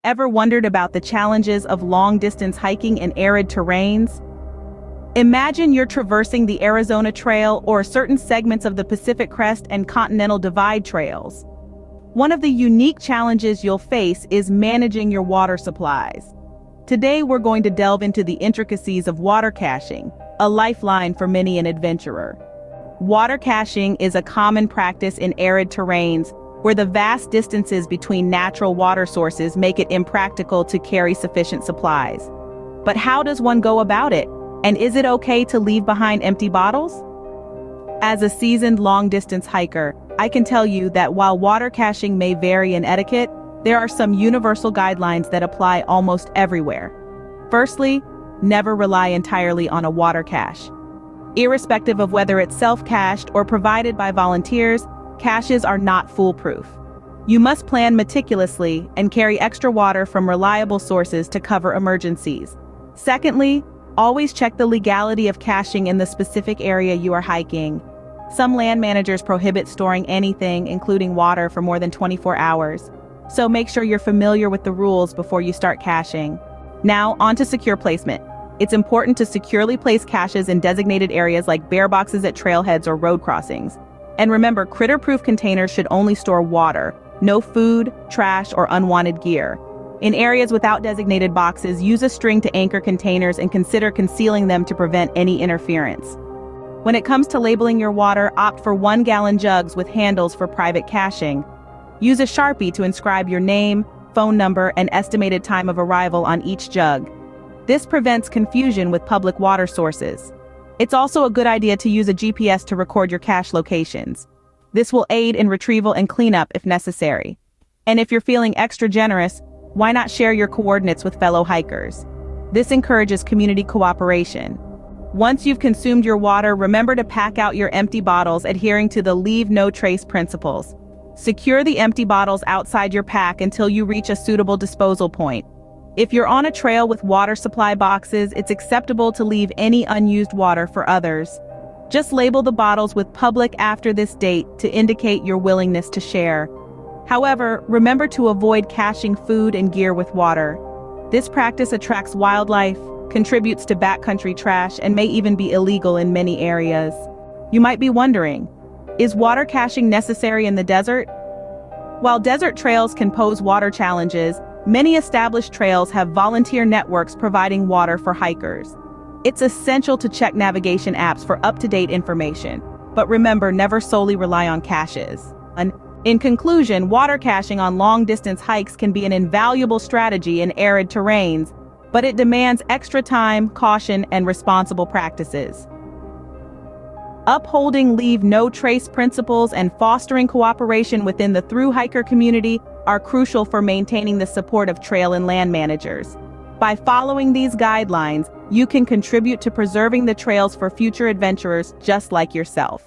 Ever wondered about the challenges of long-distance hiking in arid terrains? Imagine you're traversing the Arizona Trail or certain segments of the Pacific Crest and Continental Divide Trails. One of the unique challenges you'll face is managing your water supplies. Today we're going to delve into the intricacies of water caching, a lifeline for many an adventurer. Water caching is a common practice in arid terrains where the vast distances between natural water sources make it impractical to carry sufficient supplies. But how does one go about it? And is it okay to leave behind empty bottles? As a seasoned long-distance hiker, I can tell you that while water caching may vary in etiquette, there are some universal guidelines that apply almost everywhere. Firstly, never rely entirely on a water cache. Irrespective of whether it's self-cached or provided by volunteers, caches are not foolproof. You must plan meticulously and carry extra water from reliable sources to cover emergencies. Secondly, always check the legality of caching in the specific area you are hiking. Some land managers prohibit storing anything, including water, for more than 24 hours. So make sure you're familiar with the rules before you start caching. Now, on to secure placement. It's important to securely place caches in designated areas like bare boxes at trailheads or road crossings. And remember, critter-proof containers should only store water, no food, trash, or unwanted gear. In areas without designated boxes, use a string to anchor containers and consider concealing them to prevent any interference. When it comes to labeling your water, opt for 1-gallon jugs with handles for private caching. Use a Sharpie to inscribe your name, phone number, and estimated time of arrival on each jug. This prevents confusion with public water sources. It's also a good idea to use a GPS to record your cache locations. This will aid in retrieval and cleanup if necessary. And if you're feeling extra generous, why not share your coordinates with fellow hikers? This encourages community cooperation. Once you've consumed your water, remember to pack out your empty bottles, adhering to the leave no trace principles. Secure the empty bottles outside your pack until you reach a suitable disposal point. If you're on a trail with water supply boxes, it's acceptable to leave any unused water for others. Just label the bottles with "public after this date" to indicate your willingness to share. However, remember to avoid caching food and gear with water. This practice attracts wildlife, contributes to backcountry trash, and may even be illegal in many areas. You might be wondering, is water caching necessary in the desert? While desert trails can pose water challenges, many established trails have volunteer networks providing water for hikers. It's essential to check navigation apps for up-to-date information, but remember, never solely rely on caches. In conclusion, water caching on long-distance hikes can be an invaluable strategy in arid terrains, but it demands extra time, caution, and responsible practices. Upholding leave no trace principles and fostering cooperation within the Thru-Hiker community are crucial for maintaining the support of trail and land managers. By following these guidelines, you can contribute to preserving the trails for future adventurers just like yourself.